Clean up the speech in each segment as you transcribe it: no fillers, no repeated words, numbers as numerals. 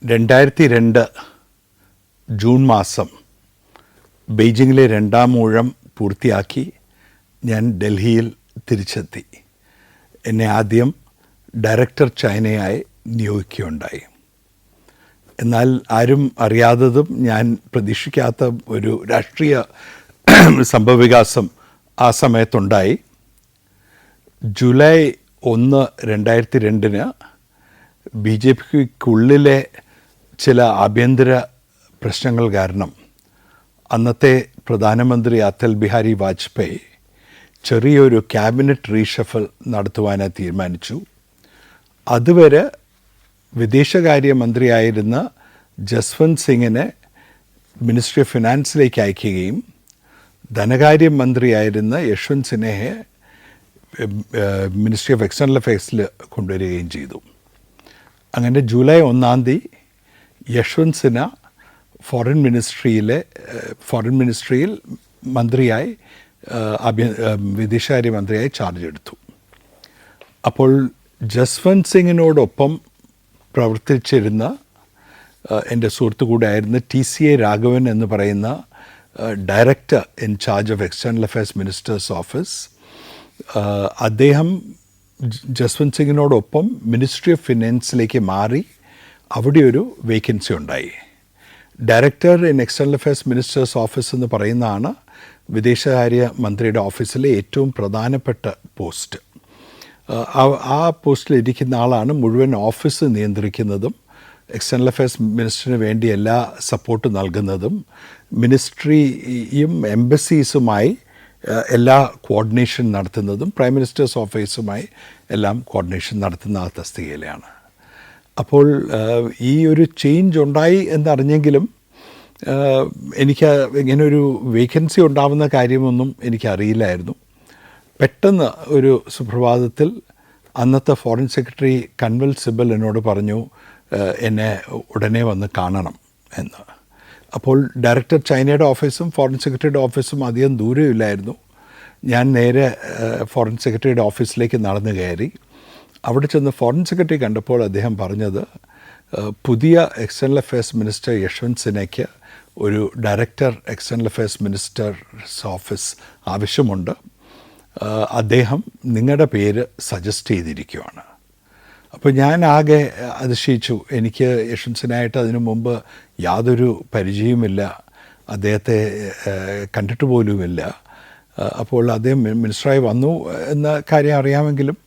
2002 June മാസം ബെയ്ജിങ്ങിലെ രണ്ടാം ഊഴം പൂർത്തിയാക്കി ഞാൻ ഡൽഹിയിൽ തിരിച്ചെത്തി. എന്നെ ആദ്യം ഡയറക്ടർ ചൈനയായി നിയോഗിക്കുകയുണ്ടായി. എന്നാൽ ആരും അറിയാത്തതും ഞാൻ പ്രതീക്ഷിക്കാത്ത ഒരു രാഷ്ട്രീയ സംഭവവികാസം ആ സമയത്തുണ്ടായി. ജൂലൈ 1, 2002 BJPക്കുള്ളിലെ ചില ആഭ്യന്തര പ്രശ്നങ്ങൾ കാരണം അന്നത്തെ പ്രധാനമന്ത്രി അടൽ ബിഹാരി വാജ്പേയി ചെറിയൊരു ക്യാബിനറ്റ് റീഷഫൽ നടത്തുവാനായി തീരുമാനിച്ചു. അതുവരെ വിദേശകാര്യമന്ത്രിയായിരുന്ന ജസ്വന്ത് സിംഗിനെ മിനിസ്ട്രി ഓഫ് ഫിനാൻസിലേക്ക് അയക്കുകയും ധനകാര്യമന്ത്രിയായിരുന്ന യശ്വന്ത് സിൻഹയെ മിനിസ്ട്രി ഓഫ് എക്സ്റ്റേണൽ അഫയേഴ്സിൽ കൊണ്ടുവരികയും ചെയ്തു. അങ്ങനെ ജൂലൈ 1 യശ്വന്ത് സിൻഹ ഫോറിൻ മിനിസ്ട്രിയിൽ മന്ത്രിയായി വിദേശകാര്യമന്ത്രിയായി ചാർജ് എടുത്തു. അപ്പോൾ ജസ്വന്ത് സിംഗിനോടൊപ്പം പ്രവർത്തിച്ചിരുന്ന എൻ്റെ സുഹൃത്തു കൂടെയായിരുന്ന TCA രാഘവൻ എന്ന് പറയുന്ന director in charge of external affairs ministers office, അദ്ദേഹം ജസ്വന്ത് സിംഗിനോടൊപ്പം മിനിസ്ട്രി ഓഫ് ഫിനാൻസിലേക്ക് മാറി അവിടെ ഒരു വേക്കൻസി ഉണ്ടായി. Director in external affairs ministers office എന്ന് പറയുന്നതാണ് വിദേശകാര്യ മന്ത്രിയുടെ ഓഫീസിലെ ഏറ്റവും പ്രധാനപ്പെട്ട പോസ്റ്റ്. ആ പോസ്റ്റിൽ ഇരിക്കുന്ന ആളാണ് മുഴുവൻ ഓഫീസ് നിയന്ത്രിക്കുന്നതും എക്സ്റ്റേണൽ അഫയേഴ്സ് മിനിസ്റ്ററിന് വേണ്ടി എല്ലാ സപ്പോർട്ട് നൽകുന്നതും മിനിസ്ട്രിയും എംബസീസുമായി എല്ലാ കോർഡിനേഷൻ നടത്തുന്നതും പ്രൈം മിനിസ്റ്റേഴ്സ് ഓഫീസുമായി എല്ലാം കോർഡിനേഷൻ നടത്തുന്ന ആ തസ്തികയിലാണ്. അപ്പോൾ ഈ ഒരു ചേഞ്ച് ഉണ്ടായി എന്നറിഞ്ഞെങ്കിലും എനിക്ക് ഇങ്ങനൊരു വേക്കൻസി ഉണ്ടാവുന്ന കാര്യമൊന്നും എനിക്കറിയില്ലായിരുന്നു. പെട്ടെന്ന് ഒരു സുപ്രഭാതത്തിൽ അന്നത്തെ ഫോറിൻ സെക്രട്ടറി കൻവൽ സിബൽ എന്നോട് പറഞ്ഞു എന്നെ ഉടനെ വന്ന് കാണണം എന്ന്. അപ്പോൾ ഡയറക്ടർ ചൈനയുടെ ഓഫീസും ഫോറിൻ സെക്രട്ടറിയുടെ ഓഫീസും അധികം ദൂരമില്ലായിരുന്നു. ഞാൻ നേരെ ഫോറിൻ സെക്രട്ടറിയുടെ ഓഫീസിലേക്ക് നടന്നു കയറി. അവിടെ ചെന്ന് ഫോറിൻ സെക്രട്ടറി കണ്ടപ്പോൾ അദ്ദേഹം പറഞ്ഞത് പുതിയ എക്സ്റ്റേണൽ അഫയേഴ്സ് മിനിസ്റ്റർ യശ്വന്ത് സിൻഹയ്ക്ക് ഒരു director external affairs ministers office ആവശ്യമുണ്ട്, അദ്ദേഹം നിങ്ങളുടെ പേര് സജസ്റ്റ് ചെയ്തിരിക്കുകയാണ്. അപ്പോൾ ഞാൻ ആകെ അതിശയിച്ചു. എനിക്ക് യശ്വന്ത് സിൻഹയായിട്ട് അതിനു മുമ്പ് യാതൊരു പരിചയവുമില്ല, അദ്ദേഹത്തെ കണ്ടിട്ട് പോലുമില്ല. അപ്പോൾ അദ്ദേഹം മിനിസ്റ്ററായി വന്നു എന്ന കാര്യം അറിയാമെങ്കിലും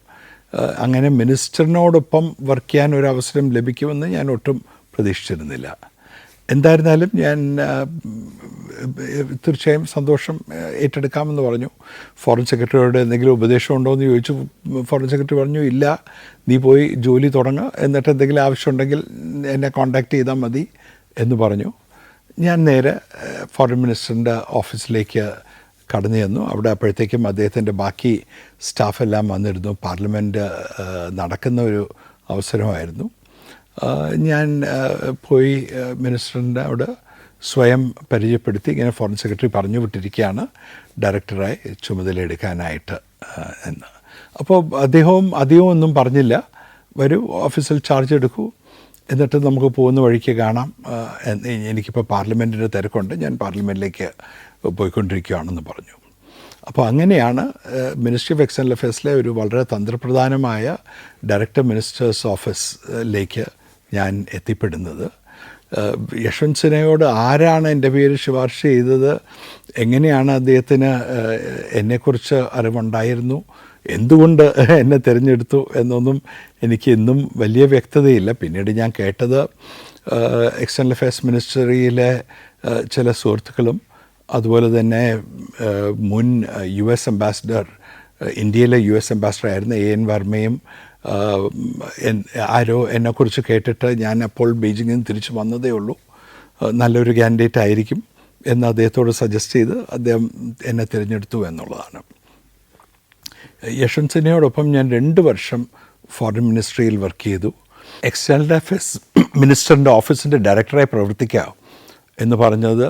അങ്ങനെ മിനിസ്റ്ററിനോടൊപ്പം വർക്ക് ചെയ്യാൻ ഒരു അവസരം ലഭിക്കുമെന്ന് ഞാൻ ഒട്ടും പ്രതീക്ഷിച്ചിരുന്നില്ല. എന്തായിരുന്നാലും ഞാൻ തീർച്ചയായും സന്തോഷം ഏറ്റെടുക്കാമെന്ന് പറഞ്ഞു. ഫോറിൻ സെക്രട്ടറിയോട് എന്തെങ്കിലും ഉപദേശം ഉണ്ടോ എന്ന് ചോദിച്ചു. ഫോറിൻ സെക്രട്ടറി പറഞ്ഞു, ഇല്ല, നീ പോയി ജോലി തുടങ്ങുക, എന്നിട്ട് എന്തെങ്കിലും ആവശ്യമുണ്ടെങ്കിൽ എന്നെ കോൺടാക്റ്റ് ചെയ്താൽ മതി എന്ന് പറഞ്ഞു. ഞാൻ നേരെ ഫോറിൻ മിനിസ്റ്ററിൻ്റെ ഓഫീസിലേക്ക് കടന്നു ചെന്നു. അവിടെ അപ്പോഴത്തേക്കും അദ്ദേഹത്തിൻ്റെ ബാക്കി സ്റ്റാഫെല്ലാം വന്നിരുന്നു. പാർലമെൻറ്റ് നടക്കുന്ന ഒരു അവസരമായിരുന്നു. ഞാൻ പോയി മിനിസ്റ്ററിൻ്റെ അവിടെ സ്വയം പരിചയപ്പെടുത്തി. ഇങ്ങനെ ഫോറിൻ സെക്രട്ടറി പറഞ്ഞു വിട്ടിരിക്കുകയാണ് ഡയറക്ടറായി ചുമതലയെടുക്കാനായിട്ട് എന്ന്. അപ്പോൾ അദ്ദേഹവും അധികവും ഒന്നും പറഞ്ഞില്ല. വരൂ, ഓഫീസിൽ ചാർജ് എടുക്കൂ, എന്നിട്ട് നമുക്ക് പോകുന്ന വഴിക്ക് കാണാം, എനിക്കിപ്പോൾ പാർലമെൻറ്റിൻ്റെ തിരക്കുണ്ട്, ഞാൻ പാർലമെൻറ്റിലേക്ക് പോയിക്കൊണ്ടിരിക്കുകയാണെന്ന് പറഞ്ഞു. അപ്പോൾ അങ്ങനെയാണ് മിനിസ്ട്രി ഓഫ് എക്സ്റ്റേണൽ അഫയേഴ്സിലെ ഒരു വളരെ തന്ത്രപ്രധാനമായ ഡയറക്ടർ മിനിസ്റ്റേഴ്സ് ഓഫീസിലേക്ക് ഞാൻ എത്തിപ്പെടുന്നത്. യശ്വന്ത് സിൻഹയോട് ആരാണ് എൻ്റെ പേര് ശുപാർശ ചെയ്തത്, എങ്ങനെയാണ് അദ്ദേഹത്തിന് എന്നെക്കുറിച്ച് അറിവുണ്ടായിരുന്നു, എന്തുകൊണ്ട് എന്നെ തിരഞ്ഞെടുത്തു എന്നൊന്നും എനിക്ക് ഇന്നും വലിയ വ്യക്തതയില്ല. പിന്നീട് ഞാൻ കേട്ടത് എക്സ്റ്റേണൽ അഫയേഴ്സ് മിനിസ്റ്ററിയിലെ ചില സുഹൃത്തുക്കളും അതുപോലെ തന്നെ മുൻ US അംബാസിഡർ, ഇന്ത്യയിലെ US അംബാസിഡർ ആയിരുന്ന AN വർമ്മയും ആരോ എന്നെക്കുറിച്ച് കേട്ടിട്ട് ഞാൻ അപ്പോൾ ബീജിങ്ങിൽ നിന്ന് തിരിച്ചു വന്നതേ ഉള്ളൂ, നല്ലൊരു കാൻഡിഡേറ്റ് ആയിരിക്കും എന്ന് അദ്ദേഹത്തോട് സജസ്റ്റ് ചെയ്ത് അദ്ദേഹം എന്നെ തിരഞ്ഞെടുത്തു എന്നുള്ളതാണ്. യശ്വന്ത് സിൻഹയോടൊപ്പം ഞാൻ 2 വർഷം ഫോറിൻ മിനിസ്ട്രിയിൽ വർക്ക് ചെയ്തു. എക്സ്റ്റേണൽ അഫയേഴ്സ് മിനിസ്റ്ററിൻ്റെ ഓഫീസിൻ്റെ ഡയറക്ടറായി പ്രവർത്തിക്കുക എന്ന് പറഞ്ഞത്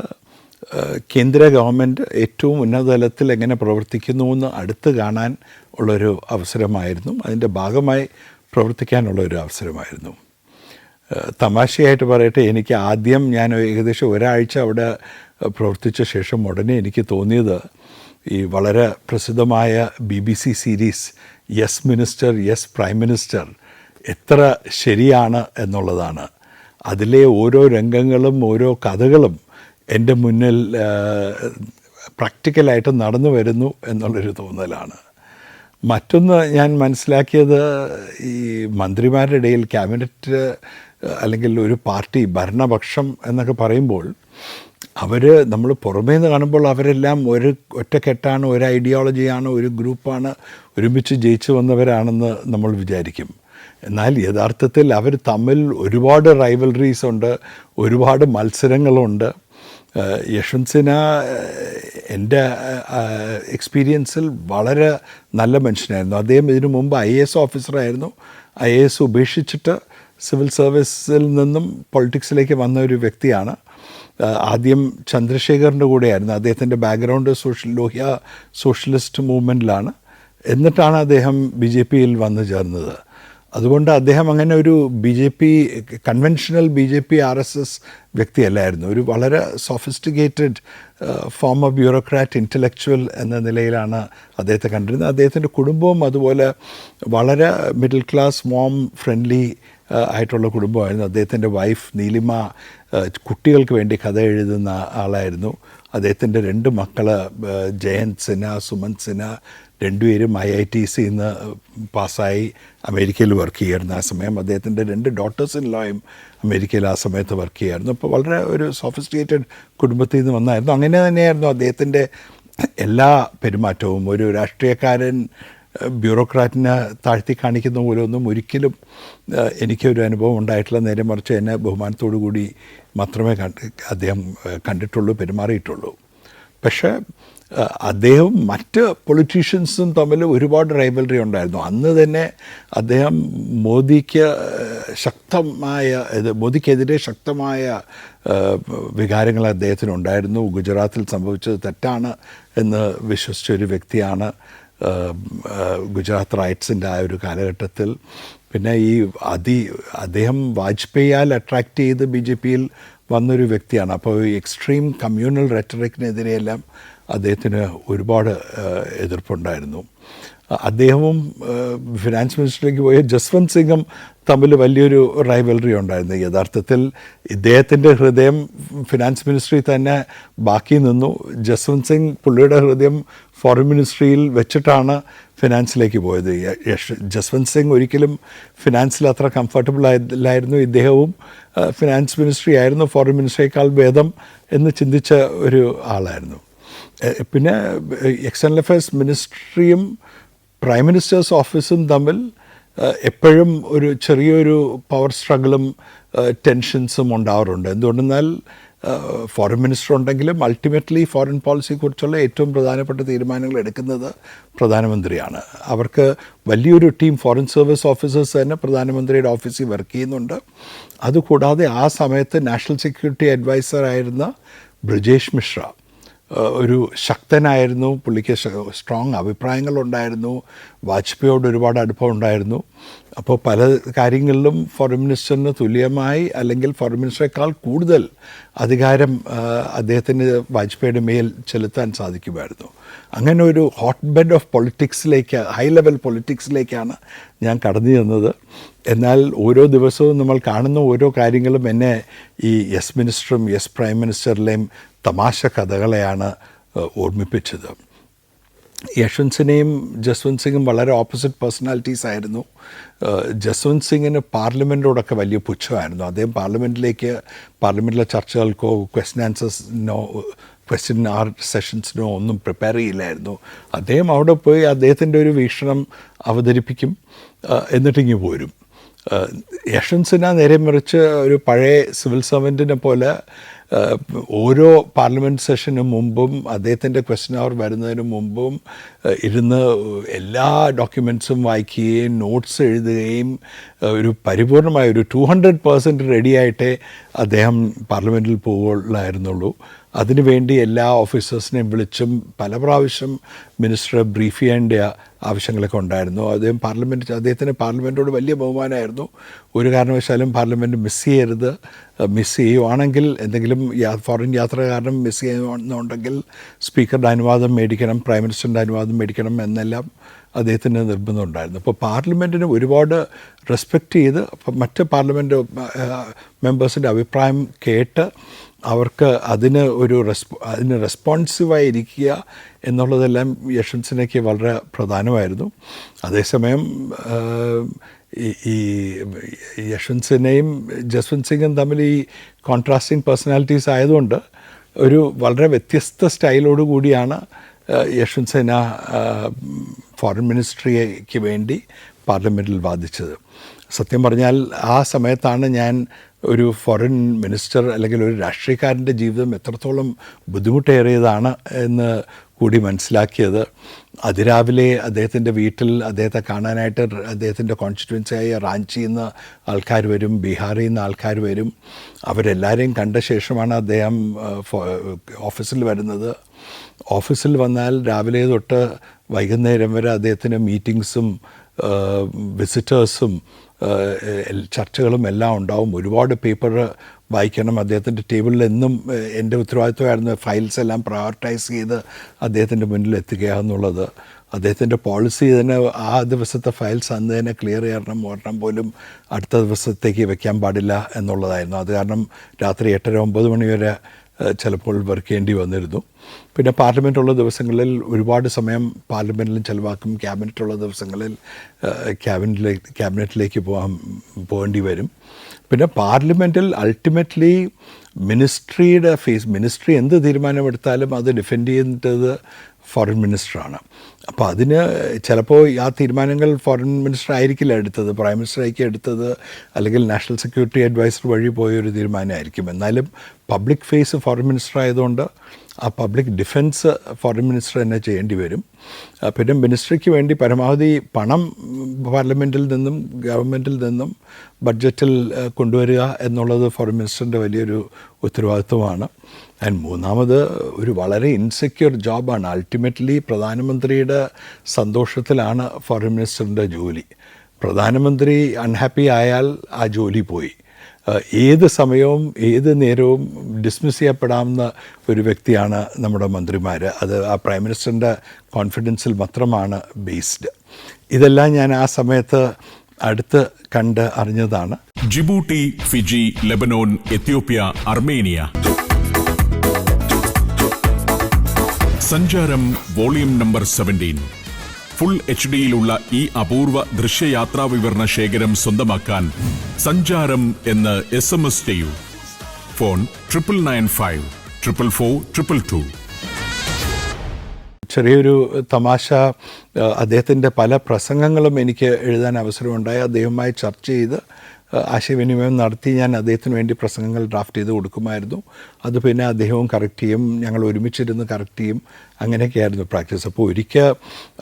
കേന്ദ്ര ഗവൺമെൻറ് ഏറ്റവും ഉന്നതതലത്തിൽ എങ്ങനെ പ്രവർത്തിക്കുന്നു എന്ന് അടുത്ത് കാണാൻ ഉള്ളൊരു അവസരമായിരുന്നു. അതിൻ്റെ ഭാഗമായി പ്രവർത്തിക്കാനുള്ളൊരു അവസരമായിരുന്നു. തമാശയായിട്ട് പറയട്ടെ, എനിക്ക് ആദ്യം ഞാൻ ഏകദേശം ഒരാഴ്ച അവിടെ പ്രവർത്തിച്ച ശേഷം ഉടനെ എനിക്ക് തോന്നിയത് ഈ വളരെ പ്രസിദ്ധമായ BBC series yes minister yes prime minister എത്ര ശരിയാണ് എന്നുള്ളതാണ്. അതിലെ ഓരോ രംഗങ്ങളും ഓരോ കഥകളും എൻ്റെ മുന്നിൽ പ്രാക്ടിക്കലായിട്ട് നടന്നു വരുന്നു എന്നുള്ളൊരു തോന്നലാണ്. മറ്റൊന്ന് ഞാൻ മനസ്സിലാക്കിയത്, ഈ മന്ത്രിമാരുടെ ഇടയിൽ ക്യാബിനറ്റ് അല്ലെങ്കിൽ ഒരു പാർട്ടി ഭരണപക്ഷം എന്നൊക്കെ പറയുമ്പോൾ നമ്മൾ പുറമേ നിന്ന് കാണുമ്പോൾ അവരെല്ലാം ഒരു ഒറ്റക്കെട്ടാണ്, ഒരു ഐഡിയോളജിയാണ്, ഒരു ഗ്രൂപ്പാണ്, ഒരുമിച്ച് ജയിച്ചു വന്നവരാണെന്ന് നമ്മൾ വിചാരിക്കും. എന്നാൽ യഥാർത്ഥത്തിൽ അവർ തമ്മിൽ ഒരുപാട് റൈവൽറീസ് ഉണ്ട്, ഒരുപാട് മത്സരങ്ങളുണ്ട്. യശ്വന്ത് സിൻഹ എൻ്റെ എക്സ്പീരിയൻസിൽ വളരെ നല്ല മനുഷ്യനായിരുന്നു. അദ്ദേഹം ഇതിനു മുമ്പ് IAS ഓഫീസറായിരുന്നു. IAS ഉപേക്ഷിച്ചിട്ട് സിവിൽ സർവീസിൽ നിന്നും പൊളിറ്റിക്സിലേക്ക് വന്ന ഒരു വ്യക്തിയാണ്. ആദ്യം ചന്ദ്രശേഖറിൻ്റെ കൂടെയായിരുന്നു. അദ്ദേഹത്തിൻ്റെ ബാക്ക്ഗ്രൗണ്ട് ലോഹ്യ സോഷ്യലിസ്റ്റ് മൂവ്മെൻറ്റിലാണ്. എന്നിട്ടാണ് അദ്ദേഹം BJPയിൽ വന്നു ചേർന്നത്. അതുകൊണ്ട് അദ്ദേഹം അങ്ങനെ ഒരു കൺവെൻഷണൽ BJP RSS വ്യക്തിയല്ലായിരുന്നു. ഒരു വളരെ സോഫിസ്റ്റിക്കേറ്റഡ് ഫോമർ ബ്യൂറോക്രാറ്റ്, ഇൻ്റലക്ച്വൽ എന്ന നിലയിലാണ് അദ്ദേഹത്തെ കണ്ടിരുന്നത്. അദ്ദേഹത്തിൻ്റെ കുടുംബവും അതുപോലെ വളരെ മിഡിൽ ക്ലാസ് മോം ഫ്രണ്ട്ലി ആയിട്ടുള്ള കുടുംബമായിരുന്നു. അദ്ദേഹത്തിൻ്റെ വൈഫ് നീലിമ കുട്ടികൾക്ക് വേണ്ടി കഥ എഴുതുന്ന ആളായിരുന്നു. അദ്ദേഹത്തിൻ്റെ 2 മക്കൾ ജയന്ത് സിൻഹ, സുമന്ത് സിൻഹ, രണ്ടുപേരും IITC-ന്ന് പാസ്സായി അമേരിക്കയിൽ വർക്ക് ചെയ്യായിരുന്നു. ആ സമയം അദ്ദേഹത്തിൻ്റെ 2 ഡോട്ടേഴ്സ് ഇൻ ലോയും അമേരിക്കയിൽ ആ സമയത്ത് വർക്ക് ചെയ്യായിരുന്നു. അപ്പോൾ വളരെ ഒരു സോഫിസ്റ്റിക്കേറ്റഡ് കുടുംബത്തിൽ നിന്ന് വന്നായിരുന്നു. അങ്ങനെ തന്നെയായിരുന്നു അദ്ദേഹത്തിൻ്റെ എല്ലാ പെരുമാറ്റവും. ഒരു രാഷ്ട്രീയക്കാരൻ ബ്യൂറോക്രാറ്റിനെ താഴ്ത്തി കാണിക്കുന്ന പോലെ ഒന്നും ഒരിക്കലും എനിക്കൊരു അനുഭവം ഉണ്ടായിട്ടില്ല. നേരെ മറിച്ച് എന്നെ ബഹുമാനത്തോടു കൂടി മാത്രമേ അദ്ദേഹം കണ്ടിട്ടുള്ളൂ, പെരുമാറിയിട്ടുള്ളൂ. പക്ഷേ അദ്ദേഹവും മറ്റ് പൊളിറ്റീഷ്യൻസും തമ്മിൽ ഒരുപാട് റൈവൽറി ഉണ്ടായിരുന്നു. അന്ന് തന്നെ അദ്ദേഹം മോദിക്കെതിരെ ശക്തമായ വികാരങ്ങൾ അദ്ദേഹത്തിനുണ്ടായിരുന്നു. ഗുജറാത്തിൽ സംഭവിച്ചത് തെറ്റാണ് എന്ന് വിശ്വസിച്ചൊരു വ്യക്തിയാണ്. ഗുജറാത്ത് റൈറ്റ്സിൻ്റെ ആ ഒരു കാലഘട്ടത്തിൽ. പിന്നെ അദ്ദേഹം വാജ്പേയിയാൽ അട്രാക്റ്റ് ചെയ്ത് BJPയിൽ വന്നൊരു വ്യക്തിയാണ്. അപ്പോൾ ഈ എക്സ്ട്രീം കമ്മ്യൂണൽ റെറ്ററിക്കിനെതിരെയെല്ലാം അദ്ദേഹത്തിന് ഒരുപാട് എതിർപ്പുണ്ടായിരുന്നു. അദ്ദേഹവും ഫിനാൻസ് മിനിസ്റ്ററിലേക്ക് പോയ ജസ്വന്ത് സിംഗും തമ്മിൽ വലിയൊരു റൈവൽറി ഉണ്ടായിരുന്നു. യഥാർത്ഥത്തിൽ ഇദ്ദേഹത്തിൻ്റെ ഹൃദയം ഫിനാൻസ് മിനിസ്ട്രിയിൽ തന്നെ ബാക്കി നിന്നു. ജസ്വന്ത് സിംഗ് പുള്ളിയുടെ ഹൃദയം ഫോറിൻ മിനിസ്ട്രിയിൽ വെച്ചിട്ടാണ് ഫിനാൻസിലേക്ക് പോയത്. ജസ്വന്ത് സിംഗ് ഒരിക്കലും ഫിനാൻസിൽ അത്ര കംഫർട്ടബിൾ ആയില്ലായിരുന്നു. ഇദ്ദേഹവും ഫിനാൻസ് മിനിസ്ട്രി ആയിരുന്നു ഫോറിൻ മിനിസ്ട്രിയേക്കാൾ ഭേദം എന്ന് ചിന്തിച്ച ഒരു ആളായിരുന്നു. പിന്നെ എക്സ്റ്റേണൽ അഫയേഴ്സ് മിനിസ്ട്രിയും പ്രൈം മിനിസ്റ്റേഴ്സ് ഓഫീസും തമ്മിൽ എപ്പോഴും ഒരു ചെറിയൊരു പവർ സ്ട്രഗിളും ടെൻഷൻസും ഉണ്ടാവാറുണ്ട്. എന്തുകൊണ്ടെന്നാൽ ഫോറിൻ മിനിസ്റ്റർ ഉണ്ടെങ്കിലും അൾട്ടിമേറ്റ്ലി ഫോറിൻ പോളിസിയെക്കുറിച്ചുള്ള ഏറ്റവും പ്രധാനപ്പെട്ട തീരുമാനങ്ങൾ എടുക്കുന്നത് പ്രധാനമന്ത്രിയാണ്. അവർക്ക് വലിയൊരു ടീം ഫോറിൻ സർവീസ് ഓഫീസേഴ്സ് തന്നെ പ്രധാനമന്ത്രിയുടെ ഓഫീസിൽ വർക്ക് ചെയ്യുന്നുണ്ട്. അതുകൂടാതെ ആ സമയത്ത് നാഷണൽ സെക്യൂരിറ്റി അഡ്വൈസറായിരുന്ന ബ്രിജേഷ് മിശ്ര ഒരു ശക്തനായിരുന്നു. പുള്ളിക്ക് സ്ട്രോങ് അഭിപ്രായങ്ങളുണ്ടായിരുന്നു. വാജ്പേയിയോട് ഒരുപാട് അടുപ്പം ഉണ്ടായിരുന്നു. അപ്പോൾ പല കാര്യങ്ങളിലും ഫോറിൻ മിനിസ്റ്ററിന് തുല്യമായി അല്ലെങ്കിൽ ഫോറിൻ മിനിസ്റ്ററേക്കാൾ കൂടുതൽ അധികാരം അദ്ദേഹത്തിന് വാജ്പേയിയുടെ മേൽ ചെലുത്താൻ സാധിക്കുമായിരുന്നു. അങ്ങനെ ഒരു ഹോട്ട് ബെഡ് ഓഫ് പൊളിറ്റിക്സിലേക്ക്, ഹൈ ലെവൽ പൊളിറ്റിക്സിലേക്കാണ് ഞാൻ കടന്നു ചെന്നത്. എന്നാൽ ഓരോ ദിവസവും നമ്മൾ കാണുന്ന ഓരോ കാര്യങ്ങളും എന്നെ ഈ യെസ് മിനിസ്റ്ററും യെസ് പ്രൈം മിനിസ്റ്ററിലെയും തമാശ കഥകളെയാണ് ഓർമ്മിപ്പിച്ചത്. യശ്വന്ത് സിൻഹയും ജസ്വന്ത് സിംഗും വളരെ ഓപ്പോസിറ്റ് പേഴ്സണാലിറ്റീസ് ആയിരുന്നു. ജസ്വന്ത് സിംഗിന് പാർലമെൻറ്റോടൊക്കെ വലിയ പുച്ഛമായിരുന്നു. അദ്ദേഹം പാർലമെൻറ്റിലെ ചർച്ചകൾക്കോ ക്വസ്റ്റ്യൻ സെഷൻസിനോ ഒന്നും പ്രിപ്പയർ ചെയ്യില്ലായിരുന്നു. അദ്ദേഹം അവിടെ പോയി അദ്ദേഹത്തിൻ്റെ ഒരു വീക്ഷണം അവതരിപ്പിക്കും, എന്നിട്ടിങ്ങ് പോരും. യശ്വന്ത് സിൻഹ നേരെ മറിച്ച് ഒരു പഴയ സിവിൽ സർവൻറ്റിനെ പോലെ ഓരോ പാർലമെൻറ്റ് സെഷന് മുമ്പും അദ്ദേഹത്തിൻ്റെ ക്വസ്റ്റ്യൻ അവർ വരുന്നതിന് മുമ്പും ഇരുന്ന് എല്ലാ ഡോക്യുമെൻറ്റ്സും വായിക്കുകയും നോട്ട്സ് എഴുതുകയും ഒരു പരിപൂർണമായ ഒരു 200% റെഡിയായിട്ടേ അദ്ദേഹം പാർലമെൻറ്റിൽ പോവുകയുള്ളായിരുന്നുള്ളൂ. അതിനുവേണ്ടി എല്ലാ ഓഫീസേഴ്സിനെയും വിളിച്ചും പല പ്രാവശ്യം മിനിസ്റ്ററെ ബ്രീഫ് ചെയ്യേണ്ട ആവശ്യങ്ങളൊക്കെ ഉണ്ടായിരുന്നു. അദ്ദേഹത്തിന് പാർലമെൻറ്റോട് വലിയ ബഹുമാനമായിരുന്നു. ഒരു കാരണവശാലും പാർലമെൻറ്റ് മിസ് ചെയ്യരുത്, മിസ് ചെയ്യുവാണെങ്കിൽ എന്തെങ്കിലും ഫോറിൻ യാത്ര കാരണം മിസ് ചെയ്യുന്നുണ്ടെങ്കിൽ സ്പീക്കറുടെ അനുവാദം മേടിക്കണം, പ്രൈം മിനിസ്റ്ററിൻ്റെ അനുവാദം മേടിക്കണം എന്നെല്ലാം അദ്ദേഹത്തിന് നിർബന്ധമുണ്ടായിരുന്നു. അപ്പോൾ പാർലമെൻറ്റിന് ഒരുപാട് റെസ്പെക്റ്റ് ചെയ്ത് മറ്റ് പാർലമെൻറ്റ് മെമ്പേഴ്സിൻ്റെ അഭിപ്രായം കേട്ട് അവർക്ക് അതിന് റെസ്പോൺസീവായിരിക്കുക എന്നുള്ളതെല്ലാം യശ്വന്ത് സിൻഹയ്ക്ക് വളരെ പ്രധാനമായിരുന്നു. അതേസമയം ഈ യശ്വന്ത് സിൻഹയും ജസ്വന്ത് സിംഗും തമ്മിൽ ഈ കോൺട്രാസ്റ്റിംഗ് പേഴ്സണാലിറ്റീസ് ആയതുകൊണ്ട് ഒരു വളരെ വ്യത്യസ്ത സ്റ്റൈലോട് കൂടിയാണ് യശ്വന്ത് സിൻഹ ഫോറിൻ മിനിസ്ട്രിക്ക് വേണ്ടി പാർലമെൻറ്റിൽ വാദിച്ചത്. സത്യം പറഞ്ഞാൽ ആ സമയത്താണ് ഞാൻ ഒരു ഫോറിൻ മിനിസ്റ്റർ അല്ലെങ്കിൽ ഒരു രാഷ്ട്രീയക്കാരൻ്റെ ജീവിതം എത്രത്തോളം ബുദ്ധിമുട്ടേറിയതാണ് എന്ന് കൂടി മനസ്സിലാക്കിയത്. അതിരാവിലെ അദ്ദേഹത്തിൻ്റെ വീട്ടിൽ അദ്ദേഹത്തെ കാണാനായിട്ട് അദ്ദേഹത്തിൻ്റെ കോൺസ്റ്റിറ്റ്യുവൻസിയായ റാഞ്ചിയിൽ നിന്ന് ആൾക്കാർ വരും, ബീഹാറിൽ നിന്ന് ആൾക്കാർ വരും. അവരെല്ലാവരെയും കണ്ട ശേഷമാണ് അദ്ദേഹം ഓഫീസിൽ വരുന്നത്. ഓഫീസിൽ വന്നാൽ രാവിലെ തൊട്ട് വൈകുന്നേരം വരെ അദ്ദേഹത്തിന് മീറ്റിങ്സും വിസിറ്റേഴ്സും ചർച്ചകളും എല്ലാം ഉണ്ടാവും. ഒരുപാട് പേപ്പർ വായിക്കണം. അദ്ദേഹത്തിൻ്റെ ടേബിളിൽ എന്നും എൻ്റെ ഉത്തരവാദിത്വമായിരുന്നു ഫയൽസ് എല്ലാം പ്രയോറിറ്റൈസ് ചെയ്ത് അദ്ദേഹത്തിൻ്റെ മുന്നിൽ എത്തുക എന്നുള്ളത്. അദ്ദേഹത്തിൻ്റെ പോളിസി തന്നെ ആ ദിവസത്തെ ഫയൽസ് അന്ന് തന്നെ ക്ലിയർ ചെയ്യണം, ഒരെണ്ണം പോലും അടുത്ത ദിവസത്തേക്ക് വെക്കാൻ പാടില്ല എന്നുള്ളതായിരുന്നു. അത് കാരണം രാത്രി 8:30-9 മണി വരെ ചിലപ്പോൾ വർക്ക് ചെയ്യേണ്ടി വന്നിരുന്നു. പിന്നെ പാർലമെൻറ്റുള്ള ദിവസങ്ങളിൽ ഒരുപാട് സമയം പാർലമെൻറ്റിലും ചിലവാക്കും. ക്യാബിനറ്റുള്ള ദിവസങ്ങളിൽ ക്യാബിനറ്റിലേക്ക് പോകേണ്ടി വരും. പിന്നെ പാർലമെൻറ്റിൽ അൾട്ടിമേറ്റ്ലി മിനിസ്ട്രി എന്ത് തീരുമാനമെടുത്താലും അത് ഡിഫെൻഡ് ചെയ്യേണ്ടത് ഫോറിൻ മിനിസ്റ്ററാണ്. അപ്പോൾ അതിന് ചിലപ്പോൾ ആ തീരുമാനങ്ങൾ ഫോറിൻ മിനിസ്റ്റർ ആയിരിക്കില്ല എടുത്തത്, പ്രൈം മിനിസ്റ്റർ ആയിരിക്കും എടുത്തത്, അല്ലെങ്കിൽ നാഷണൽ സെക്യൂരിറ്റി അഡ്വൈസർ വഴി പോയൊരു തീരുമാനമായിരിക്കും. എന്നാലും പബ്ലിക് ഫേസ് ഫോറിൻ മിനിസ്റ്റർ ആയതുകൊണ്ട് ആ പബ്ലിക് ഡിഫൻസ് ഫോറിൻ മിനിസ്റ്റർ തന്നെ ചെയ്യേണ്ടി വരും. പിന്നെ മിനിസ്ട്രിക്ക് വേണ്ടി പരമാവധി പണം പാർലമെൻറ്റിൽ നിന്നും ഗവൺമെൻറ്റിൽ നിന്നും ബഡ്ജറ്റിൽ കൊണ്ടുവരിക എന്നുള്ളത് ഫോറിൻ മിനിസ്റ്ററിൻ്റെ വലിയൊരു ഉത്തരവാദിത്വമാണ്. ആൻഡ് മൂന്നാമത് ഒരു വളരെ ഇൻസെക്യൂർ ജോബാണ്. അൾട്ടിമേറ്റ്ലി പ്രധാനമന്ത്രിയുടെ സന്തോഷത്തിലാണ് ഫോറിൻ മിനിസ്റ്ററിൻ്റെ ജോലി. പ്രധാനമന്ത്രി അൺഹാപ്പി ആയാൽ ആ ജോലി പോയി. ഏത് സമയവും ഏത് നേരവും ഡിസ്മിസ് ചെയ്യപ്പെടാവുന്ന ഒരു വ്യക്തിയാണ് നമ്മുടെ മന്ത്രിമാർ. അത് ആ പ്രൈം മിനിസ്റ്ററിൻ്റെ കോൺഫിഡൻസിൽ മാത്രമാണ് ബേസ്ഡ്. ഇതെല്ലാം ഞാൻ ആ സമയത്ത് അടുത്ത് കണ്ട് അറിഞ്ഞതാണ്. Djibouti, Fiji, Lebanon, Ethiopia, Armenia. Sancharam volume number 17. Full HD-യിലുള്ള ഈ അപൂർവ ദൃശ്യയാത്രാ വിവരണ ശേഖരം സ്വന്തമാക്കാൻ സഞ്ചാരം എന്ന് SMS ചെയ്യൂ. ഫോൺ 9995 444 222. ചെറിയൊരു തമാശ, അദ്ദേഹത്തിൻ്റെ പല പ്രസംഗങ്ങളും എനിക്ക് എഴുതാൻ അവസരമുണ്ടായി. അദ്ദേഹവുമായി ചർച്ച ചെയ്ത് ആശയവിനിമയം നടത്തി ഞാൻ അദ്ദേഹത്തിന് വേണ്ടി പ്രസംഗങ്ങൾ ഡ്രാഫ്റ്റ് ചെയ്ത് കൊടുക്കുമായിരുന്നു. അത് പിന്നെ അദ്ദേഹവും കറക്റ്റ് ചെയ്യും, ഞങ്ങൾ ഒരുമിച്ചിരുന്ന് കറക്റ്റ് ചെയ്യും. അങ്ങനെയൊക്കെയായിരുന്നു പ്രാക്ടീസ്. അപ്പോൾ ഒരിക്കൽ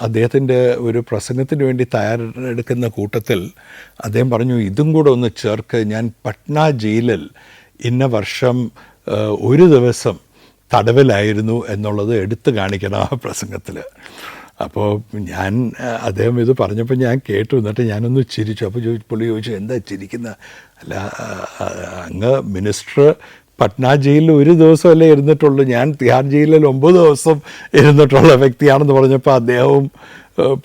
അദ്ദേഹത്തിൻ്റെ ഒരു പ്രസംഗത്തിന് വേണ്ടി തയ്യാറെടുക്കുന്ന കൂട്ടത്തിൽ അദ്ദേഹം പറഞ്ഞു, ഇതും കൂടെ ഒന്ന് ചേർക്ക്, ഞാൻ പട്ന ജയിലിൽ ഇന്ന വർഷം ഒരു ദിവസം തടവിലായിരുന്നു എന്നുള്ളത് എടുത്തു കാണിക്കണം ആ പ്രസംഗത്തിൽ. അപ്പോൾ അദ്ദേഹം ഇത് പറഞ്ഞപ്പോൾ ഞാൻ കേട്ടു. എന്നിട്ട് ഞാനൊന്ന് ചിരിച്ചു. അപ്പോൾ പുള്ളി ചോദിച്ചു, എന്താ ചിരിക്കുന്ന? അല്ല, അങ്ങ് മിനിസ്റ്റർ പട്ന ജയിലിൽ ഒരു ദിവസമല്ലേ ഇരുന്നിട്ടുള്ളൂ, ഞാൻ തിഹാർ ജയിലിൽ 9 ദിവസം ഇരുന്നിട്ടുള്ള വ്യക്തിയാണെന്ന് പറഞ്ഞപ്പോൾ അദ്ദേഹവും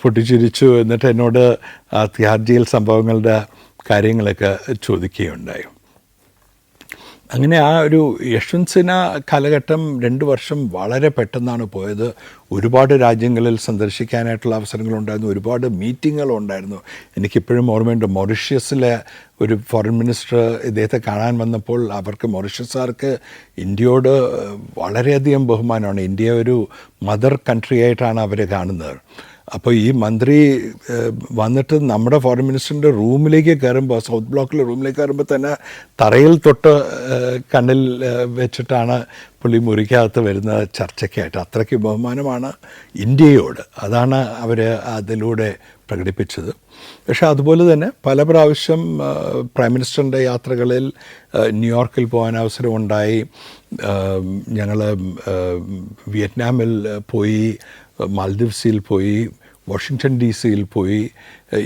പൊട്ടിച്ചിരിച്ചു. എന്നിട്ട് എന്നോട് തിഹാർ ജയിൽ സംഭവങ്ങളുടെ കാര്യങ്ങളൊക്കെ ചോദിക്കുകയുണ്ടായി. അങ്ങനെ ആ ഒരു യശ്വന്ത് സിൻഹ കാലഘട്ടം 2 വർഷം വളരെ പെട്ടെന്നാണ് പോയത്. ഒരുപാട് രാജ്യങ്ങളിൽ സന്ദർശിക്കാനായിട്ടുള്ള അവസരങ്ങളുണ്ടായിരുന്നു, ഒരുപാട് മീറ്റിങ്ങുകളുണ്ടായിരുന്നു. എനിക്കിപ്പോഴും ഓർമ്മയുണ്ട്, മൊറീഷ്യസിലെ ഒരു ഫോറിൻ മിനിസ്റ്റർ ഇദ്ദേഹത്തെ കാണാൻ വന്നപ്പോൾ അവർക്ക് മൊറീഷ്യസുകാർക്ക് ഇന്ത്യയോട് വളരെയധികം ബഹുമാനമാണ്. ഇന്ത്യ ഒരു മദർ കൺട്രി ആയിട്ടാണ് അവർ കാണുന്നത്. അപ്പോൾ ഈ മന്ത്രി വന്നിട്ട് നമ്മുടെ ഫോറിൻ മിനിസ്റ്ററിൻ്റെ റൂമിലേക്ക് കയറുമ്പോൾ, സൗത്ത് ബ്ലോക്കിലെ റൂമിലേക്ക് കയറുമ്പോൾ തന്നെ തറയിൽ തൊട്ട് കണ്ണിൽ വെച്ചിട്ടാണ് പുള്ളി മുറിക്കകത്ത് വരുന്ന ചർച്ചയ്ക്കായിട്ട്. അത്രയ്ക്ക് ബഹുമാനമാണ് ഇന്ത്യയോട്. അതാണ് അവർ അതിലൂടെ പ്രകടിപ്പിച്ചത്. പക്ഷേ അതുപോലെ തന്നെ പല പ്രാവശ്യം പ്രൈം മിനിസ്റ്ററിൻ്റെ യാത്രകളിൽ ന്യൂയോർക്കിൽ പോകാൻ അവസരമുണ്ടായി. ഞങ്ങൾ വിയറ്റ്നാമിൽ പോയി, മാൽദീവ്സിൽ പോയി, വാഷിങ്ടൺ DC പോയി.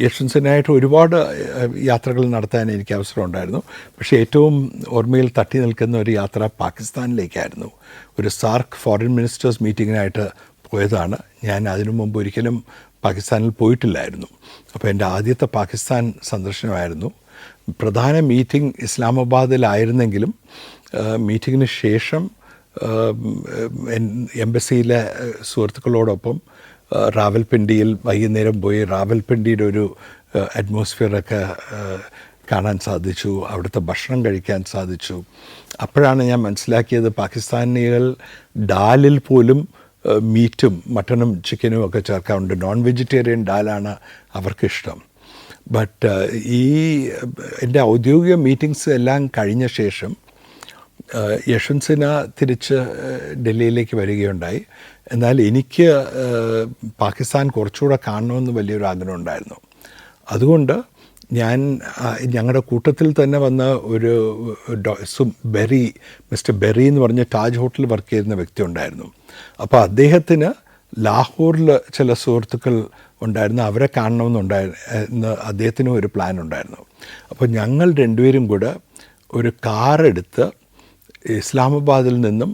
യശ്വന്ത് ഒരുപാട് യാത്രകൾ നടത്താൻ എനിക്ക് അവസരമുണ്ടായിരുന്നു. പക്ഷേ ഏറ്റവും ഓർമ്മയിൽ തട്ടി നിൽക്കുന്ന ഒരു യാത്ര പാകിസ്ഥാനിലേക്കായിരുന്നു. ഒരു സാർക്ക് ഫോറിൻ മിനിസ്റ്റേഴ്സ് മീറ്റിങ്ങിനായിട്ട് പോയതാണ്. ഞാൻ അതിനു മുമ്പ് ഒരിക്കലും പാകിസ്ഥാനിൽ പോയിട്ടില്ലായിരുന്നു. അപ്പോൾ എൻ്റെ ആദ്യത്തെ പാകിസ്ഥാൻ സന്ദർശനമായിരുന്നു. പ്രധാന മീറ്റിംഗ് ഇസ്ലാമാബാദിലായിരുന്നെങ്കിലും മീറ്റിങ്ങിന് ശേഷം എംബസിയിലെ സുഹൃത്തുക്കളോടൊപ്പം റാവൽപിണ്ടിയിൽ വൈകുന്നേരം പോയി റാവൽപിണ്ടിയുടെ ഒരു അറ്റ്മോസ്ഫിയറൊക്കെ കാണാൻ സാധിച്ചു. അവിടുത്തെ ഭക്ഷണം കഴിക്കാൻ സാധിച്ചു. അപ്പോഴാണ് ഞാൻ മനസ്സിലാക്കിയത് പാകിസ്ഥാനികൾ ഡാലിൽ പോലും മീറ്റും മട്ടണും ചിക്കനും ഒക്കെ ചേർക്കാറുണ്ട്. നോൺ വെജിറ്റേറിയൻ ഡാലാണ് അവർക്കിഷ്ടം. ബട്ട് എൻ്റെ ഔദ്യോഗിക മീറ്റിങ്സ് എല്ലാം കഴിഞ്ഞ ശേഷം യശ്വന്ത് സിൻഹ തിരിച്ച് ഡൽഹിയിലേക്ക് വരികയുണ്ടായി. എന്നാൽ എനിക്ക് പാകിസ്ഥാൻ കുറച്ചുകൂടെ കാണണമെന്ന് വലിയൊരു ആഗ്രഹം ഉണ്ടായിരുന്നു. അതുകൊണ്ട് ഞാൻ ഞങ്ങളുടെ കൂട്ടത്തിൽ തന്നെ വന്ന ഒരു മിസ്റ്റർ ബെറി എന്ന് പറഞ്ഞ താജ് ഹോട്ടലിൽ വർക്ക് ചെയ്യുന്ന വ്യക്തി ഉണ്ടായിരുന്നു. അപ്പോൾ അദ്ദേഹത്തിന് ലാഹോറിൽ ചില സുഹൃത്തുക്കൾ ഉണ്ടായിരുന്നു, അവരെ കാണണമെന്നുണ്ടായിരുന്നു. അദ്ദേഹത്തിനും ഒരു പ്ലാൻ ഉണ്ടായിരുന്നു. അപ്പോൾ ഞങ്ങൾ രണ്ടുപേരും കൂടെ ഒരു കാറെടുത്ത് ഇസ്ലാമാബാദിൽ നിന്നും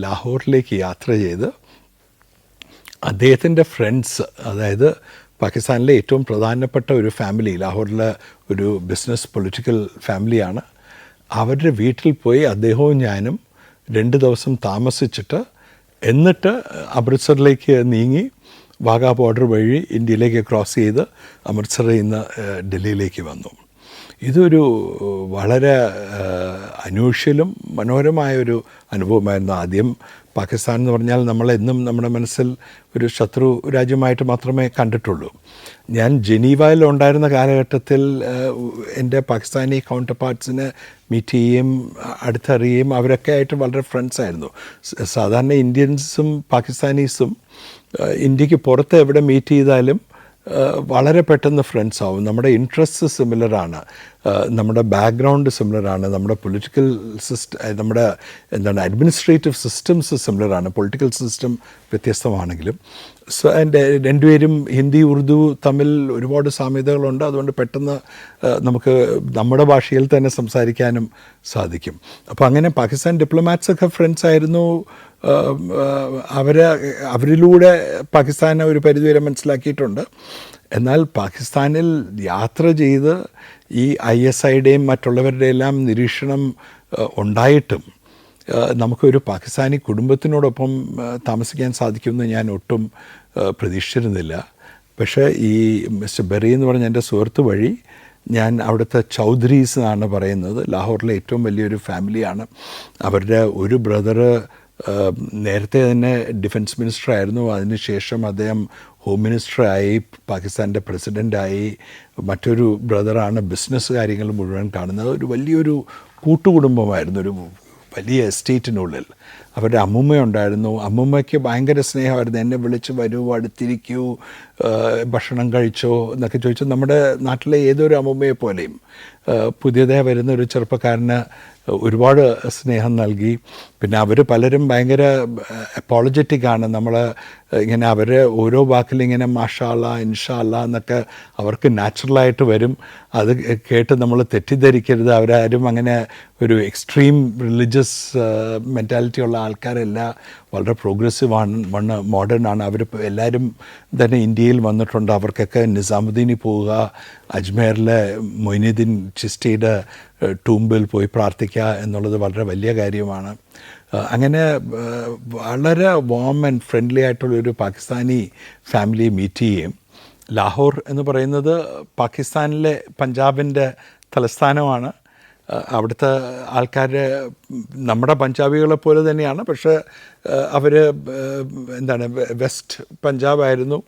ലാഹോറിലേക്ക് യാത്ര ചെയ്ത് അദ്ദേഹത്തിൻ്റെ ഫ്രണ്ട്സ്, അതായത് പാകിസ്ഥാനിലെ ഏറ്റവും പ്രധാനപ്പെട്ട ഒരു ഫാമിലി, ലാഹോറിലെ ഒരു ബിസിനസ് പൊളിറ്റിക്കൽ ഫാമിലിയാണ്, അവരുടെ വീട്ടിൽ പോയി അദ്ദേഹവും ഞാനും 2 ദിവസം താമസിച്ചിട്ട് എന്നിട്ട് അമൃത്സറിലേക്ക് നീങ്ങി വാഗാ ബോർഡർ വഴി ഇന്ത്യയിലേക്ക് ക്രോസ് ചെയ്ത് അമൃത്സറിൽ നിന്ന് ഡൽഹിയിലേക്ക് വന്നു. ഇതൊരു വളരെ അനൂഷ്വലും മനോഹരമായൊരു അനുഭവമായിരുന്നു. ആദ്യം പാകിസ്ഥാൻ എന്ന് പറഞ്ഞാൽ നമ്മളെന്നും നമ്മുടെ മനസ്സിൽ ഒരു ശത്രു രാജ്യമായിട്ട് മാത്രമേ കണ്ടിട്ടുള്ളൂ. ഞാൻ ജനീവയിൽ ഉണ്ടായിരുന്ന കാലഘട്ടത്തിൽ എൻ്റെ പാകിസ്ഥാനി കൗണ്ടർ പാർട്സിനെ മീറ്റ് ചെയ്യുകയും അടുത്തറിയുകയും അവരൊക്കെ ആയിട്ട് വളരെ ഫ്രണ്ട്സായിരുന്നു. സാധാരണ ഇന്ത്യൻസും പാകിസ്ഥാനീസും ഇന്ത്യക്ക് പുറത്ത് എവിടെ മീറ്റ് ചെയ്താലും വളരെ പെട്ടെന്ന് ഫ്രണ്ട്സ് ആവും. നമ്മുടെ ഇൻട്രസ്റ്റ് സിമിലറാണ്, നമ്മുടെ ബാക്ക്ഗ്രൗണ്ട് സിമിലറാണ്, നമ്മുടെ പൊളിറ്റിക്കൽ നമ്മുടെ അഡ്മിനിസ്ട്രേറ്റീവ് സിസ്റ്റംസ് സിമിലറാണ്. പൊളിറ്റിക്കൽ സിസ്റ്റം വ്യത്യസ്തമാണെങ്കിലും എൻ്റെ രണ്ടുപേരും ഹിന്ദി ഉറുദു തമ്മിൽ ഒരുപാട് സാമ്യതകളുണ്ട്. അതുകൊണ്ട് പെട്ടെന്ന് നമുക്ക് നമ്മുടെ ഭാഷയിൽ തന്നെ സംസാരിക്കാനും സാധിക്കും. അപ്പോൾ അങ്ങനെ പാകിസ്ഥാൻ ഡിപ്ലോമാറ്റ്സൊക്കെ ഫ്രണ്ട്സ് ആയിരുന്നു. അവരിലൂടെ പാകിസ്ഥാനെ ഒരു പരിധിവരെ മനസ്സിലാക്കിയിട്ടുണ്ട്. എന്നാൽ പാകിസ്ഥാനിൽ യാത്ര ചെയ്ത് ഈ ISIയുടെയും മറ്റുള്ളവരുടെ എല്ലാം നിരീക്ഷണം ഉണ്ടായിട്ടും നമുക്കൊരു പാകിസ്ഥാനി കുടുംബത്തിനോടൊപ്പം താമസിക്കാൻ സാധിക്കുമെന്ന് ഞാൻ ഒട്ടും പ്രതീക്ഷിച്ചിരുന്നില്ല. പക്ഷേ ഈ മിസ്റ്റർ ബെറി എന്ന് പറഞ്ഞ എൻ്റെ സുഹൃത്ത് വഴി ഞാൻ അവിടുത്തെ ചൗധരീസ് എന്നാണ് പറയുന്നത്, ലാഹോറിലെ ഏറ്റവും വലിയൊരു ഫാമിലിയാണ്. അവരുടെ ഒരു ബ്രദറ് നേരത്തെ തന്നെ ഡിഫൻസ് മിനിസ്റ്ററായിരുന്നു. അതിനുശേഷം അദ്ദേഹം ഹോം മിനിസ്റ്ററായി, പാകിസ്ഥാൻ്റെ പ്രസിഡൻ്റായി. മറ്റൊരു ബ്രദറാണ് ബിസിനസ് കാര്യങ്ങൾ മുഴുവൻ കാണുന്നത്. ഒരു വലിയൊരു കൂട്ടുകുടുംബമായിരുന്നു, ഒരു വലിയ എസ്റ്റേറ്റിനുള്ളിൽ. അവരുടെ അമ്മൂമ്മയുണ്ടായിരുന്നു. അമ്മൂമ്മയ്ക്ക് ഭയങ്കര സ്നേഹമായിരുന്നു. എന്നെ വിളിച്ച് വരൂ, അടുത്തിരിക്കൂ, ഭക്ഷണം കഴിച്ചോ എന്നൊക്കെ ചോദിച്ചു. നമ്മുടെ നാട്ടിലെ ഏതൊരു അമ്മൂമ്മയെ പോലെയും പുതിയതായി വരുന്ന ഒരു ചെറുപ്പക്കാരന് ഒരുപാട് സ്നേഹം നൽകി. പിന്നെ അവർ പലരും ഭയങ്കര അപ്പോളജറ്റിക്കാണ്. നമ്മൾ ഇങ്ങനെ അവർ ഓരോ വാക്കിലും ഇങ്ങനെ മാഷാ അല്ലാ, ഇൻഷാ അല്ലാ എന്നൊക്കെ അവർക്ക് നാച്ചുറലായിട്ട് വരും. അത് കേട്ട് നമ്മൾ തെറ്റിദ്ധരിക്കരുത്. അവരാരും അങ്ങനെ ഒരു എക്സ്ട്രീം റിലീജിയസ് മെൻറ്റാലിറ്റി ഉള്ള ആൾക്കാരല്ല. വളരെ പ്രോഗ്രസീവാണ്, മോഡേൺ ആണ്. അവർ എല്ലാവരും തന്നെ ഇന്ത്യയിൽ വന്നിട്ടുണ്ട്. അവർക്കൊക്കെ നിസാമുദ്ദീനിൽ പോവുക, അജ്മേറിലെ മൊയ്നുദ്ദീൻ ചിസ്റ്റിയുടെ ടൂമ്പിൽ പോയി പ്രാർത്ഥിക്കുക എന്നുള്ളത് വളരെ വലിയ കാര്യമാണ്. അങ്ങനെ വളരെ വാം ആൻഡ് ഫ്രണ്ട്ലി ആയിട്ടുള്ളൊരു പാകിസ്ഥാനി ഫാമിലി മീറ്റ് ചെയ്യുകയും, ലാഹോർ എന്ന് പറയുന്നത് പാകിസ്ഥാനിലെ പഞ്ചാബിൻ്റെ തലസ്ഥാനമാണ്. അവിടുത്തെ ആൾക്കാർ നമ്മുടെ പഞ്ചാബികളെ പോലെ തന്നെയാണ്. പക്ഷേ അവർ വെസ്റ്റ് പഞ്ചാബായിരുന്നു,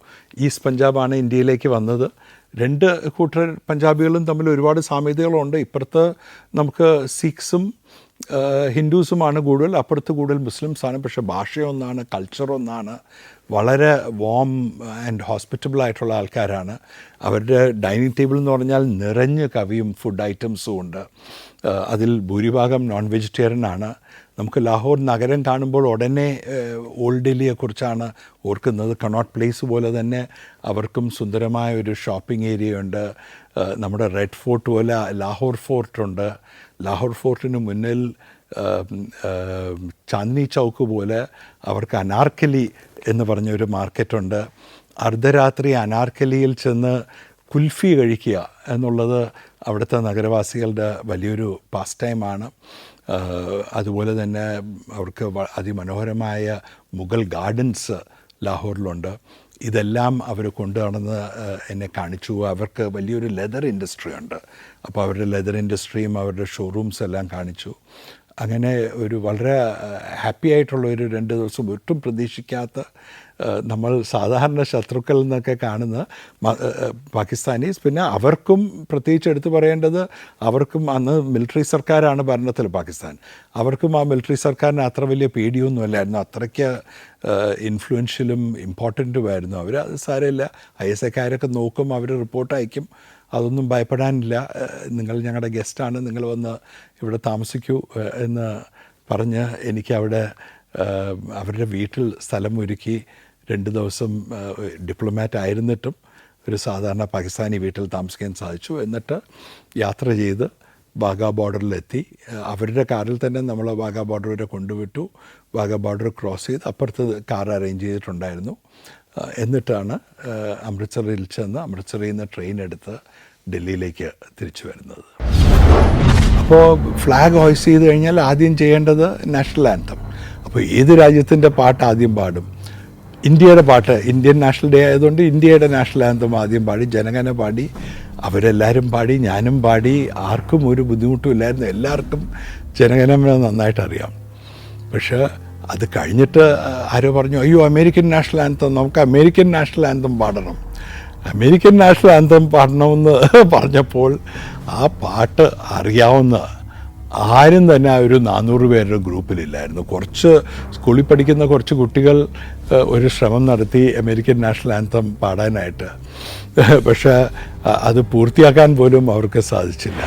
ഈസ്റ്റ് പഞ്ചാബാണ് ഇന്ത്യയിലേക്ക് വന്നത്. 2 കൂട്ടർ പഞ്ചാബികളും തമ്മിൽ ഒരുപാട് സാമ്യതകളുണ്ട്. ഇപ്പുറത്ത് നമുക്ക് സിഖ്സും ഹിന്ദുസുമാണ് കൂടുതൽ, അപ്പുറത്ത് കൂടുതൽ മുസ്ലിംസാണ്. പക്ഷേ ഭാഷ ഒന്നാണ്, കൾച്ചർ ഒന്നാണ്. വളരെ വാം ആൻഡ് ഹോസ്പിറ്റബിൾ ആയിട്ടുള്ള ആൾക്കാരാണ്. അവരുടെ ഡൈനിങ് ടേബിൾ എന്ന് പറഞ്ഞാൽ നിറഞ്ഞ കവിയും ഫുഡ് ഐറ്റംസും ഉണ്ട്. അതിൽ ഭൂരിഭാഗം നോൺ വെജിറ്റേറിയൻ ആണ്. നമുക്ക് ലാഹോർ നഗരം കാണുമ്പോൾ ഉടനെ ഓൾഡ് ഡൽഹിയെക്കുറിച്ചാണ് ഓർക്കുന്നത്. കനോട്ട് പ്ലേസ് പോലെ തന്നെ അവർക്കും സുന്ദരമായ ഒരു ഷോപ്പിംഗ് ഏരിയ ഉണ്ട്. നമ്മുടെ റെഡ് ഫോർട്ട് പോലെ ലാഹോർ ഫോർട്ടുണ്ട്. ലാഹോർ ഫോർട്ടിന് മുന്നിൽ ചാന്ദ്നി ചൗക്ക് പോലെ അവർക്ക് അനാർക്കലി എന്ന് പറഞ്ഞൊരു മാർക്കറ്റുണ്ട്. അർദ്ധരാത്രി അനാർക്കലിയിൽ ചെന്ന് കുൽഫി കഴിക്കുക എന്നുള്ളത് അവിടുത്തെ നഗരവാസികളുടെ വലിയൊരു പാസ് ടൈമാണ്. അതുപോലെ തന്നെ അവർക്ക് അതിമനോഹരമായ മുഗൾ ഗാർഡൻസ് ലാഹോറിലുണ്ട്. ഇതെല്ലാം അവർ കൊണ്ടു നടന്ന് എന്നെ കാണിച്ചു. അവർക്ക് വലിയൊരു ലെതർ ഇൻഡസ്ട്രി ഉണ്ട്. അപ്പോൾ അവരുടെ ലെതർ ഇൻഡസ്ട്രിയും അവരുടെ ഷോറൂംസ് എല്ലാം കാണിച്ചു. അങ്ങനെ ഒരു വളരെ ഹാപ്പി ആയിട്ടുള്ള ഒരു 2 ദിവസം ഒട്ടും പ്രതീക്ഷിക്കാത്ത, നമ്മൾ സാധാരണ ശത്രുക്കൾ എന്നൊക്കെ കാണുന്ന പാകിസ്ഥാനീസ്. പിന്നെ അവർക്കും പ്രത്യേകിച്ച് എടുത്തു പറയേണ്ടത്, അവർക്കും അന്ന് മിലിറ്ററി സർക്കാരാണ് ഭരണത്തിൽ പാകിസ്ഥാൻ. അവർക്കും ആ മിലിറ്ററി സർക്കാരിന് അത്ര വലിയ പേടിയൊന്നുമല്ലായിരുന്നു. അത്രയ്ക്ക് ഇൻഫ്ലുവൻഷ്യലും ഇമ്പോർട്ടൻറ്റുമായിരുന്നു അവർ. അത് സാരമില്ല, ISIക്കാരൊക്കെ നോക്കും, അവർ റിപ്പോർട്ട് അയക്കും, അതൊന്നും ഭയപ്പെടാനില്ല, നിങ്ങൾ ഞങ്ങളുടെ ഗസ്റ്റാണ്, നിങ്ങൾ വന്ന് ഇവിടെ താമസിക്കൂ എന്ന് പറഞ്ഞ് എനിക്കവിടെ അവരുടെ വീട്ടിൽ സ്ഥലം ഒരുക്കി 2 ദിവസം ഡിപ്ലോമാറ്റ് ആയിരുന്നിട്ടും ഒരു സാധാരണ പാകിസ്ഥാനി വീട്ടിൽ താമസിക്കാൻ സാധിച്ചു. എന്നിട്ട് യാത്ര ചെയ്ത് വാഗാ ബോർഡറിലെത്തി. അവരുടെ കാറിൽ തന്നെ നമ്മൾ വാഗാ ബോർഡർ വരെ കൊണ്ടുവിട്ടു. വാഗാ ബോർഡർ ക്രോസ് ചെയ്ത് അപ്പുറത്ത് കാർ അറേഞ്ച് ചെയ്തിട്ടുണ്ടായിരുന്നു. എന്നിട്ടാണ് അമൃത്സറിൽ ചെന്ന് അമൃത്സറിൽ നിന്ന് ട്രെയിൻ എടുത്ത് ഡൽഹിയിലേക്ക് തിരിച്ചു വരുന്നത്. അപ്പോൾ ഫ്ലാഗ് ഹോയ്സ് ചെയ്ത് കഴിഞ്ഞാൽ ആദ്യം ചെയ്യേണ്ടത് നാഷണൽ ആന്തം. അപ്പോൾ ഏത് രാജ്യത്തിൻ്റെ പാട്ട് ആദ്യം പാടും? ഇന്ത്യയുടെ പാട്ട്, ഇന്ത്യൻ നാഷണൽ ഡേ ആയതുകൊണ്ട് ഇന്ത്യയുടെ നാഷണൽ ആന്തം ആദ്യം പാടി, ജനഗണ പാടി, അവരെല്ലാവരും പാടി, ഞാനും പാടി. ആർക്കും ഒരു ബുദ്ധിമുട്ടും ഇല്ലായിരുന്നു. എല്ലാവർക്കും ജനഗണമന നന്നായിട്ട് അറിയാം. പക്ഷേ അത് കഴിഞ്ഞിട്ട് ആരോ പറഞ്ഞു, അയ്യോ അമേരിക്കൻ നാഷണൽ ആന്തം, നമുക്ക് അമേരിക്കൻ നാഷണൽ ആന്തം പാടണം. അമേരിക്കൻ നാഷണൽ ആന്തം പാടണമെന്ന് പറഞ്ഞപ്പോൾ ആ പാട്ട് അറിയാവുന്ന ആരും തന്നെ ആ ഒരു 400 പേരുടെ ഗ്രൂപ്പിലില്ലായിരുന്നു. കുറച്ച് സ്കൂളിൽ പഠിക്കുന്ന കുറച്ച് കുട്ടികൾ ഒരു ശ്രമം നടത്തി അമേരിക്കൻ നാഷണൽ ആന്തം പാടാനായിട്ട്. പക്ഷേ അത് പൂർത്തിയാക്കാൻ പോലും അവർക്ക് സാധിച്ചില്ല.